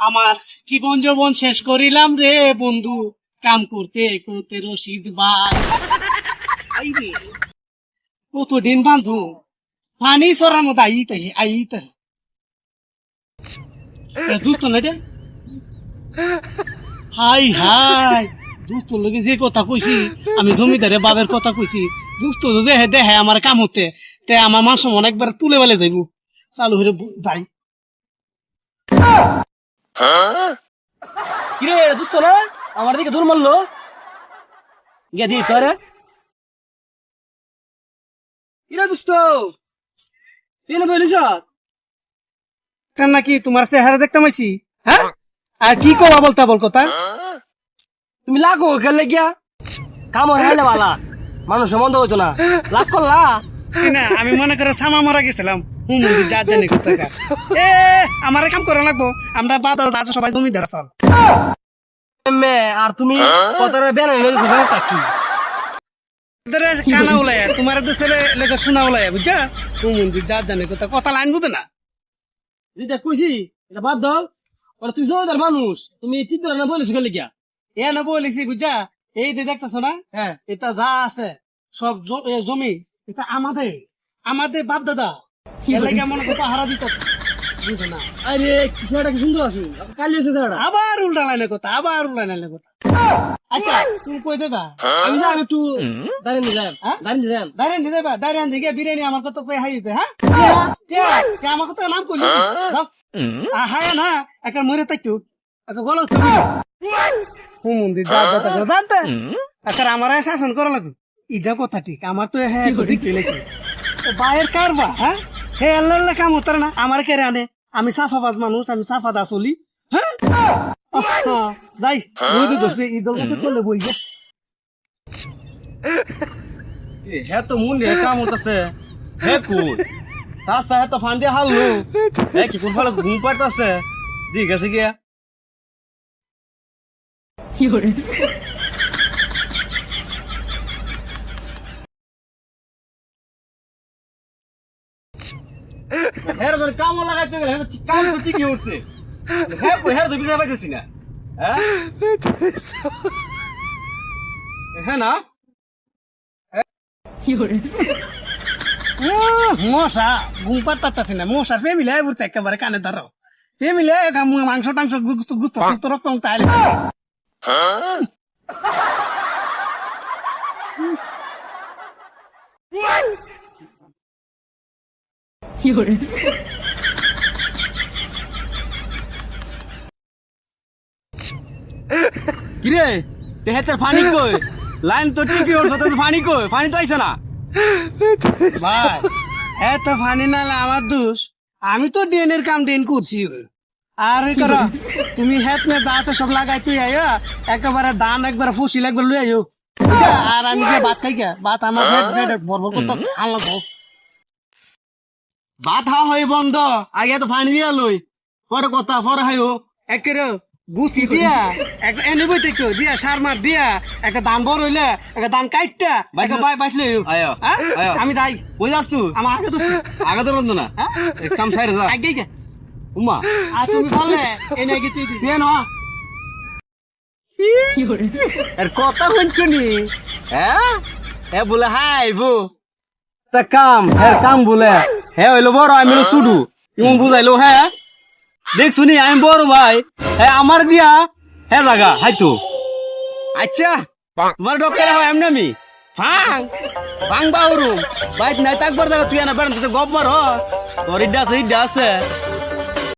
আমার জীবন যৌবন শেষ করিলাম রে বন্ধু, কাম করতে করতে রশিদ ভাই। আই রে, কতদিন বান্ধু পানি সরার মতো আইতে দুস্থ না রে। হাই হাই, দুস্থ লোকে যে কথা কইছি, আমি জমিদারে বাবের কথা কইছি, দুস্থ দেহে দেহে আমার কাম হতে তে আমার মান সম্মান একবার তুলে বেলে যাইব। চালু হয়ে যাই। কিরে এটা দুস্থ না আমার দিকে দূর মারলো গিয়া দি তোরে কিরে দুস্থ তুই না বলিস কেন নাকি তোমার চেহারা দেখতে পাইছি? হ্যাঁ, আর কি কবা বলতা বল কথা। তুমি লাগো খেললে গিয়া কাম হাইলে বালা মানুষ সম্বন্ধ হইতো না লাগ করলা না আমি মনে করে সামা মারা গেছিলাম হুমুন্দি যা জানি কোথায়। এ আমারে কাম করা লাগবো, আমরা বাদল দাদা সবাই জমিদার আসাল। মে আর তুমি কথাটা বেনা লইছো ব্যাপারটা কি কানা উলাই তোমার ছেলে লেগে শোনা উলাই বুঝছা, হুমুন্দি যা জানি কোথা কথা লাইন বুঝে না। যেটা কইছি এটা বাদ দাও ওরা তুমি জমিদার মানুষ তুমি চিত্র না বলিস খেলে গিয়া এ না বলেছি বুঝছা, এই যে দেখতেছো না হ্যাঁ এটা যা আছে সব জমি এটা আমাদের বাপ দাদা এলাকা মনে করতে হারা দিতে বুঝে না। আরে কিছু একটা কি সুন্দর আছে কালি আছে জায়গাটা আবার উল্টা লাইনে কথা, আবার উল্টা লাইনে কথা। আচ্ছা তুমি কই দেবা? আমি যাই একটু দাঁড়িয়ে নিয়ে যাই হ্যাঁ? দাঁড়িয়ে যাই দাঁড়িয়ে দিয়ে দেবা, দাঁড়িয়ে দিকে বিরিয়ানি আমার কত কই হাইতে। হ্যাঁ আমার কত নাম করলি হায় না একটা মরে থাকতো একটা গলস হুমন্দির জানতে একটা আমার শাসন করা লাগবে। ইটা কথা ঠিক, আমার তো হ্যাঁ ঠিক খেলেছে বাইরের কারবা। হ্যাঁ হে আল্লাহ কাম হতার না আমার কেড়ে আনে, আমি সাফাবাদ মানুষ, আমি সাফাদা চলি। হ্যাঁ যাই বই তো দোষে ঈদল মতো করলে বই যা। হ্যাঁ তো মূল্য কাম হতেছে হ্যাঁ কুল সাসা হ্যাঁ তো ফান্ডে হাললো হ্যাঁ কি কোন ফলে ঘুম পাড়তেছে ঠিক আছে গিয়া হ্যাঁ তোর কাম লাগাইতে গেলে কাম তো ঠিকই উঠছে হ্যাঁ হ্যাঁ তো বিজয় পাইতেছি না হ্যাঁ না মশা ঘুম পাত্তাছি না, মশার ফ্যামিলি বলছে একেবারে কানে ধরো ফ্যামিলি মাংস টাংস গুস্ত রকম তাহলে কিরে তেহেতের ফানি কই লাইন তো ঠিকই উঠছে তো ফানি কই ফানি তো আইছে না ভাই এত ফানি না আমার দোষ, আমি তো ডেনের কাম ডেন করছি। আর এই করা তুমি হেত মে দাঁত সব লাগাই তুই আইয়া একেবারে দান একবারে ফসিল একবার লই আইও বুঝা। আর আমি গিয়ে ভাত খাই গা, ভাত আমার বরবর করতেছে আল্লাহ ভাত হা হয় বন্ধ আগে তো ফানি দিয়া লই পরে কথা পরে হাইও একেরে গুছি দিয়া এনে বইতে কেউ দিয়া সার মার দিয়া একটা ধান বড় হইলে একটা ধান কাটটা একটা বাই বাইলে আয়ো আয়ো আমি যাই। কই যাস তুই আমার আগে তো আগে তো রন্ধ না এক কাম সাইরে যা আগে গা উমা আর তুমি বললে এনে গেছি তুই না এর কথা শুনছনি হ্যাঁ এ বলে হাই বো তা কাম এর কাম বলে হে হইলো বড় আমি হলো ছুটু ইমন বুঝাইলো হ্যাঁ দেখছুনি আমি বড় ভাই হ্যাঁ আমার দিয়া হ্যাঁ জাগা হাইতো আচ্ছা তোমার ডক্টর হয় এমনি আমি ভাং বাউরু বাইক নাই তাকবার জায়গা তুই না বেড়াতে গপ মার তোর ইডা আছে